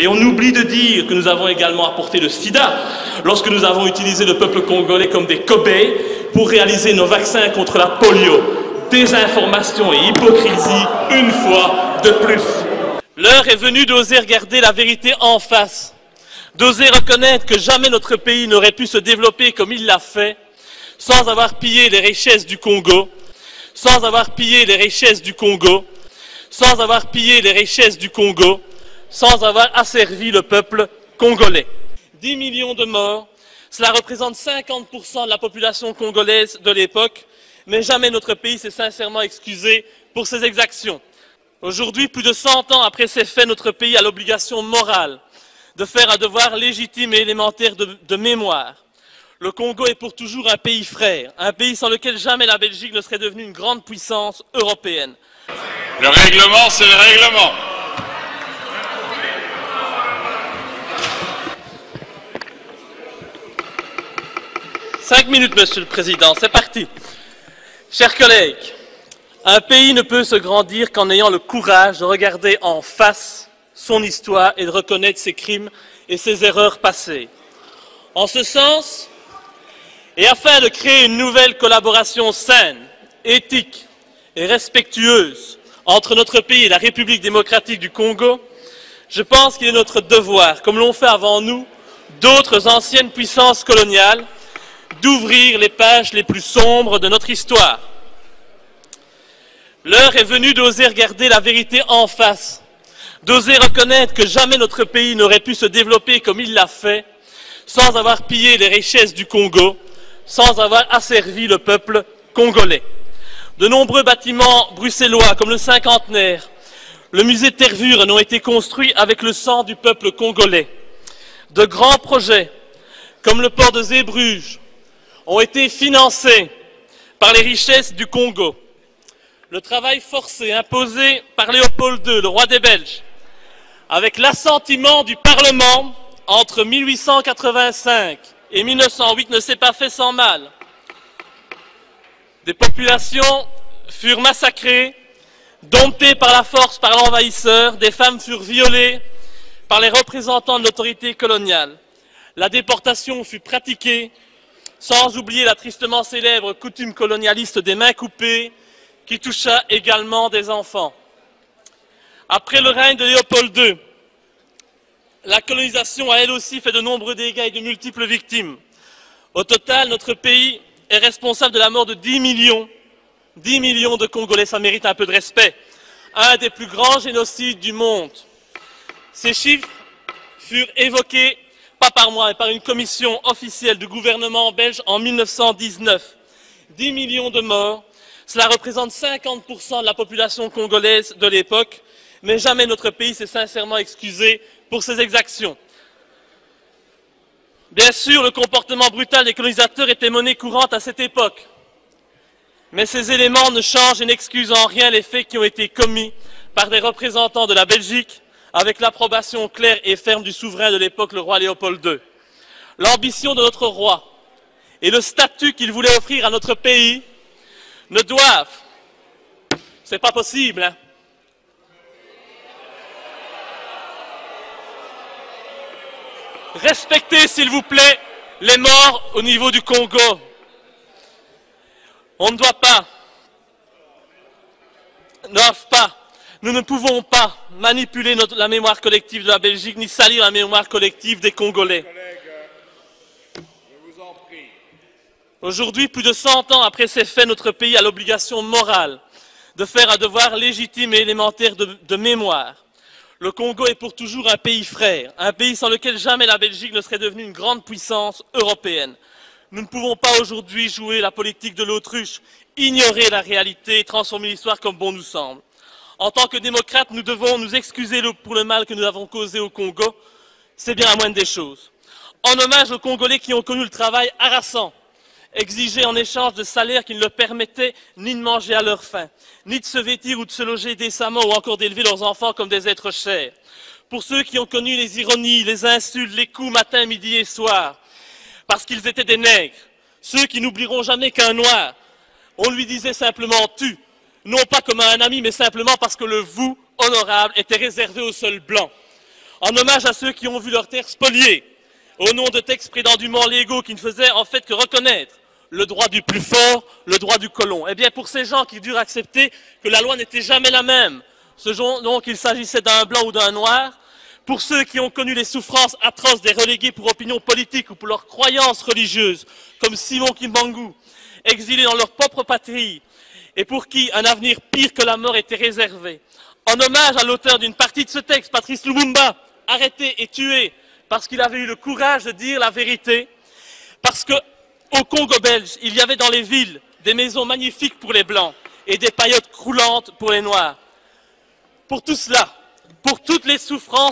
Et on oublie de dire que nous avons également apporté le sida lorsque nous avons utilisé le peuple congolais comme des cobayes pour réaliser nos vaccins contre la polio. Désinformation et hypocrisie, une fois de plus. L'heure est venue d'oser regarder la vérité en face, d'oser reconnaître que jamais notre pays n'aurait pu se développer comme il l'a fait, sans avoir pillé les richesses du Congo, sans avoir pillé les richesses du Congo, sans avoir pillé les richesses du Congo, sans avoir asservi le peuple congolais. 10 millions de morts, cela représente 50% de la population congolaise de l'époque, mais jamais notre pays s'est sincèrement excusé pour ces exactions. Aujourd'hui, plus de 100 ans après ces faits, notre pays a l'obligation morale de faire un devoir légitime et élémentaire de mémoire. Le Congo est pour toujours un pays frère, un pays sans lequel jamais la Belgique ne serait devenue une grande puissance européenne. Le règlement, c'est le règlement. Cinq minutes, Monsieur le Président, c'est parti. Chers collègues, un pays ne peut se grandir qu'en ayant le courage de regarder en face son histoire et de reconnaître ses crimes et ses erreurs passées. En ce sens, et afin de créer une nouvelle collaboration saine, éthique et respectueuse entre notre pays et la République démocratique du Congo, je pense qu'il est notre devoir, comme l'ont fait avant nous d'autres anciennes puissances coloniales, d'ouvrir les pages les plus sombres de notre histoire. L'heure est venue d'oser regarder la vérité en face, d'oser reconnaître que jamais notre pays n'aurait pu se développer comme il l'a fait, sans avoir pillé les richesses du Congo, sans avoir asservi le peuple congolais. De nombreux bâtiments bruxellois, comme le Cinquantenaire, le musée de Tervuren, ont été construits avec le sang du peuple congolais. De grands projets, comme le port de Zeebrugge, ont été financés par les richesses du Congo. Le travail forcé imposé par Léopold II, le roi des Belges, avec l'assentiment du Parlement entre 1885 et 1908 ne s'est pas fait sans mal. Des populations furent massacrées, domptées par la force par l'envahisseur, des femmes furent violées par les représentants de l'autorité coloniale. La déportation fut pratiquée, sans oublier la tristement célèbre coutume colonialiste des mains coupées, qui toucha également des enfants. Après le règne de Léopold II, la colonisation a elle aussi fait de nombreux dégâts et de multiples victimes. Au total, notre pays est responsable de la mort de 10 millions de Congolais. Ça mérite un peu de respect. Un des plus grands génocides du monde. Ces chiffres furent évoqués, pas par moi, mais par une commission officielle du gouvernement belge en 1919. 10 millions de morts, cela représente 50% de la population congolaise de l'époque, mais jamais notre pays s'est sincèrement excusé pour ces exactions. Bien sûr, le comportement brutal des colonisateurs était monnaie courante à cette époque, mais ces éléments ne changent et n'excusent en rien les faits qui ont été commis par des représentants de la Belgique, avec l'approbation claire et ferme du souverain de l'époque, le roi Léopold II. L'ambition de notre roi et le statut qu'il voulait offrir à notre pays ne doivent, c'est pas possible, hein? Respectez, s'il vous plaît, les morts au niveau du Congo. On ne doit pas, nous ne pouvons pas manipuler la mémoire collective de la Belgique, ni salir la mémoire collective des Congolais. Aujourd'hui, plus de 100 ans après ces faits, notre pays a l'obligation morale de faire un devoir légitime et élémentaire de mémoire. Le Congo est pour toujours un pays frère, un pays sans lequel jamais la Belgique ne serait devenue une grande puissance européenne. Nous ne pouvons pas aujourd'hui jouer la politique de l'autruche, ignorer la réalité et transformer l'histoire comme bon nous semble. En tant que démocrates, nous devons nous excuser pour le mal que nous avons causé au Congo. C'est bien la moindre des choses. En hommage aux Congolais qui ont connu le travail harassant, exigé en échange de salaires qui ne leur permettaient ni de manger à leur faim, ni de se vêtir ou de se loger décemment ou encore d'élever leurs enfants comme des êtres chers. Pour ceux qui ont connu les ironies, les insultes, les coups matin, midi et soir, parce qu'ils étaient des nègres, ceux qui n'oublieront jamais qu'un noir, on lui disait simplement « tu », non pas comme à un ami, mais simplement parce que le « vous » honorable était réservé aux seuls blancs. en hommage à ceux qui ont vu leurs terres spoliées, au nom de textes prétendument légaux qui ne faisaient en fait que reconnaître le droit du plus fort, le droit du colon. Eh bien, pour ces gens qui durent accepter que la loi n'était jamais la même, donc il s'agissait d'un blanc ou d'un noir, pour ceux qui ont connu les souffrances atroces des relégués pour opinion politique ou pour leurs croyances religieuses, comme Simon Kimbangu, exilés dans leur propre patrie, et pour qui un avenir pire que la mort était réservé. En hommage à l'auteur d'une partie de ce texte, Patrice Lumumba, arrêté et tué parce qu'il avait eu le courage de dire la vérité, parce qu'au Congo belge, il y avait dans les villes des maisons magnifiques pour les Blancs et des paillotes croulantes pour les Noirs. Pour tout cela, pour toutes les souffrances